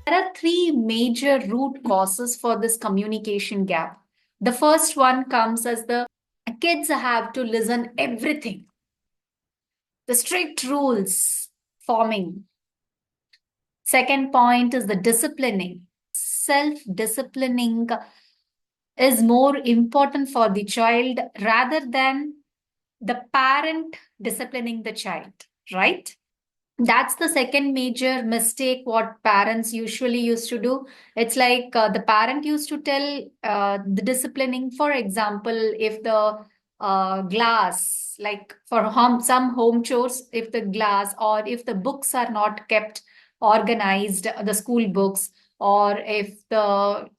There are three major root causes for this communication gap. The first one comes as the kids have to listen everything. The strict rules forming. Second point is the disciplining. Self-disciplining is more important for the child rather than the parent disciplining the child, right? That's the second major mistake what parents usually used to do. It's like the parent used to tell the disciplining. For example, if the glass, like for some home chores, if the glass or if the books are not kept organized, the school books, or if the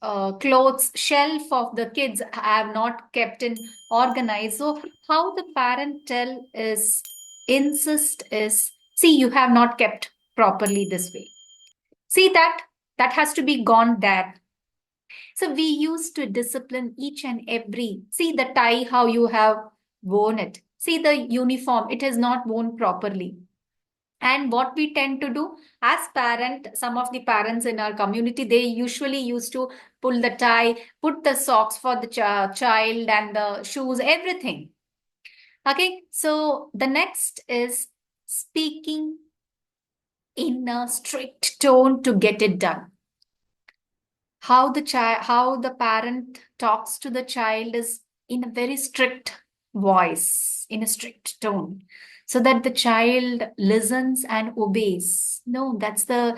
clothes shelf of the kids have not kept in organized. So how the parent tell is insist is, see, you have not kept properly this way. See that has to be gone there. So we used to discipline each and every. See the tie, how you have worn it. See the uniform, it is not worn properly. And what we tend to do as parent, some of the parents in our community, they usually used to pull the tie, put the socks for the child and the shoes, everything. Okay, so the next is speaking in a strict tone to get it done. How the parent talks to the child is in a very strict voice, in a strict tone, so that the child listens and obeys. No, that's the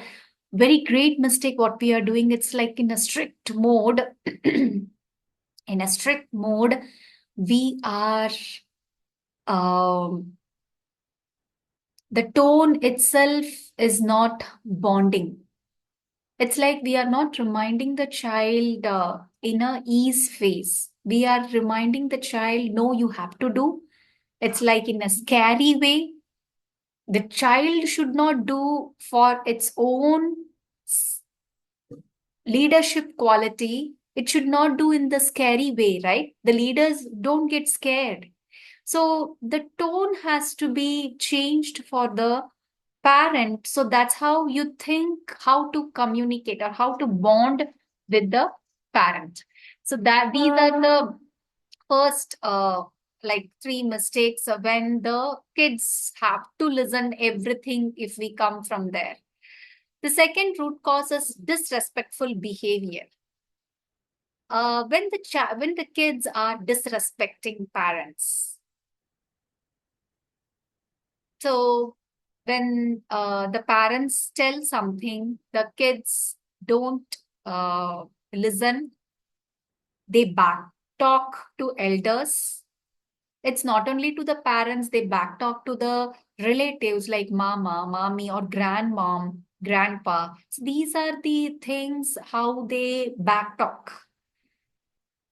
very great mistake what we are doing. It's like in a strict mode. In a strict mode, we are the tone itself is not bonding. It's like we are not reminding the child in a ease phase. We are reminding the child, no, you have to do. It's like in a scary way. The child should not do for its own leadership quality. It should not do in the scary way, right? The leaders don't get scared. So the tone has to be changed for the parent. So that's how you think how to communicate or how to bond with the parent. So that these are the first like three mistakes when the kids have to listen everything if we come from there. The second root cause is disrespectful behavior. When the kids are disrespecting parents. So when the parents tell something, the kids don't listen. They back talk to elders. It's not only to the parents, they back talk to the relatives like mama, mommy, or grandmom, grandpa. So these are the things how they back talk.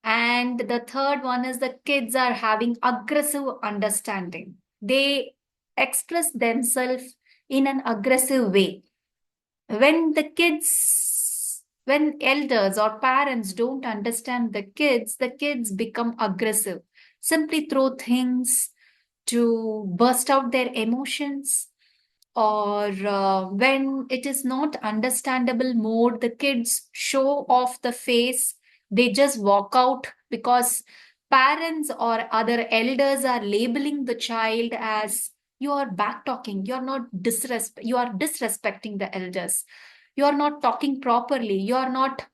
And the third one is the kids are having aggressive understanding. They express themselves in an aggressive way. When elders or parents don't understand the kids become aggressive, simply throw things to burst out their emotions, or when it is not understandable mode, the kids show off the face. They just walk out because parents or other elders are labeling the child as, you are back talking, you are disrespecting the elders, you are not talking properly, you are not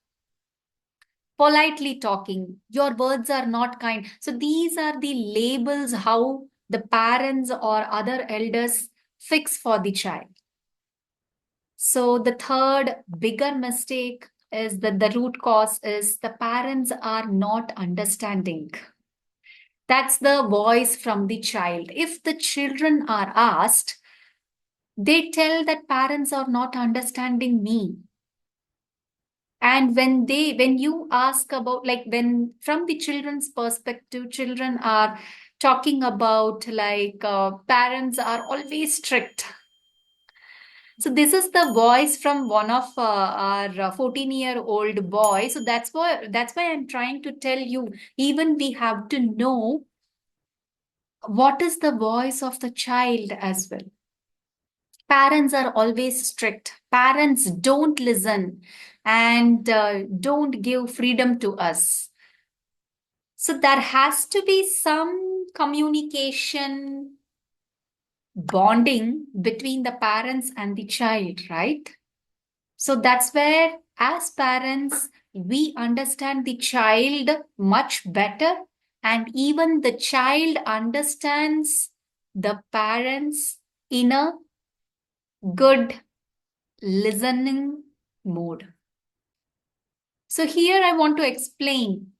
politely talking, your words are not kind. So these are the labels how the parents or other elders fix for the child. So the third bigger mistake is that the root cause is the parents are not understanding. That's the voice from the child. If the children are asked, they tell that parents are not understanding me. And when you ask about, like, when from the children's perspective, children are talking about like parents are always strict. So this is the voice from one of our 14-year-old boy. So that's why I'm trying to tell you, even we have to know what is the voice of the child as well. Parents are always strict. Parents don't listen and don't give freedom to us. So there has to be some communication bonding between the parents and the child, right? So that's where, as parents, we understand the child much better, and even the child understands the parents in a good listening mode. So here I want to explain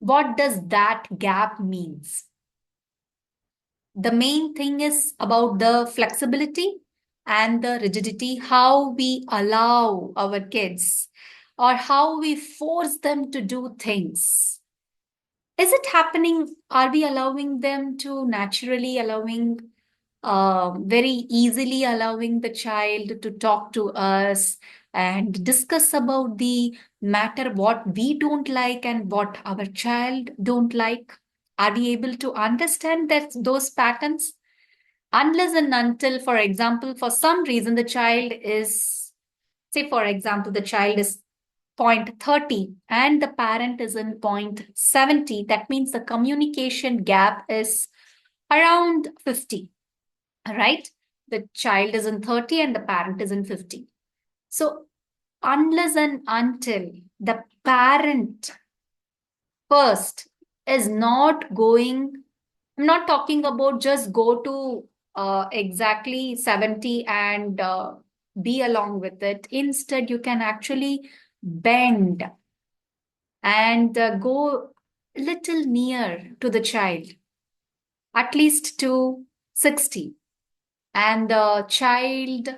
what does that gap means. The main thing is about the flexibility and the rigidity, how we allow our kids or how we force them to do things. Is it happening? Are we allowing them to naturally allowing very easily allowing the child to talk to us and discuss about the matter what we don't like and what our child don't like? Are we able to understand that those patterns? Unless and until, for example, for some reason the child is, say for example, the child is 0.30 and the parent is in 0.70, that means the communication gap is around 50, right? The child is in 30 and the parent is in 50. So unless and until the parent first is not going, I'm not talking about just go to exactly 70 and be along with it. Instead, you can actually bend and go little near to the child, at least to 60. And the child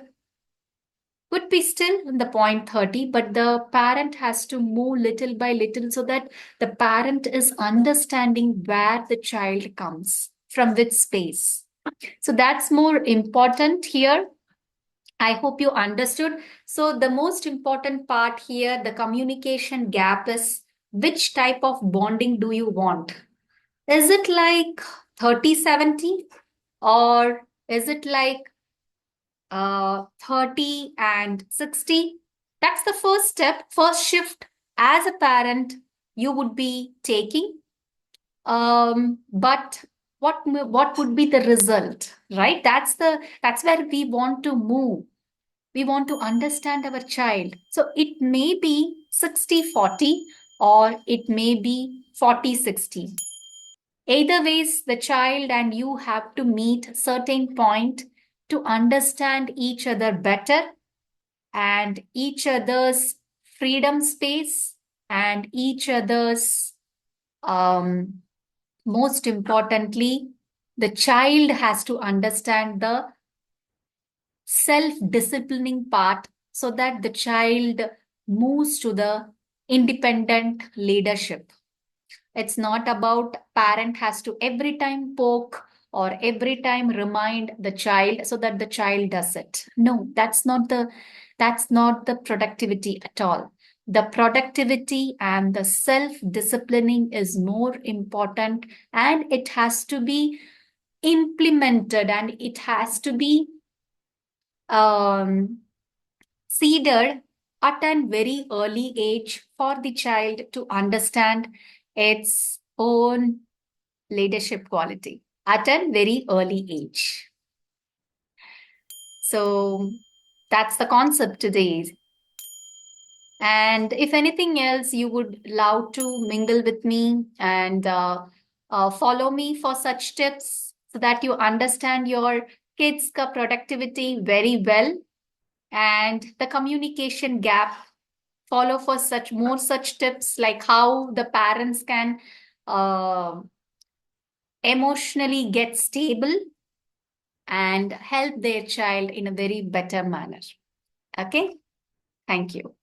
could be still in the 0.30, but the parent has to move little by little so that the parent is understanding where the child comes from, which space. So that's more important here. I hope you understood. So the most important part here, the communication gap, is which type of bonding do you want? Is it like 30-70, or is it like 30 and 60? That's the first step, first shift as a parent you would be taking. But what would be the result, right? That's where we want to move. We want to understand our child. So it may be 60-40 or it may be 40-60. Either ways, the child and you have to meet certain point to understand each other better and each other's freedom space and each other's, most importantly, the child has to understand the self-disciplining part so that the child moves to the independent leadership. It's not about parent has to every time poke or every time remind the child so that the child does it. No, that's not the productivity at all. The productivity and the self-disciplining is more important, and it has to be implemented and it has to be um, seeded at a very early age for the child to understand its own leadership quality at a very early age. So that's the concept today. And if anything else, you would love to mingle with me and follow me for such tips so that you understand your kids' productivity very well and the communication gap. Follow for such more such tips like how the parents can uh, emotionally get stable and help their child in a very better manner. Okay, thank you.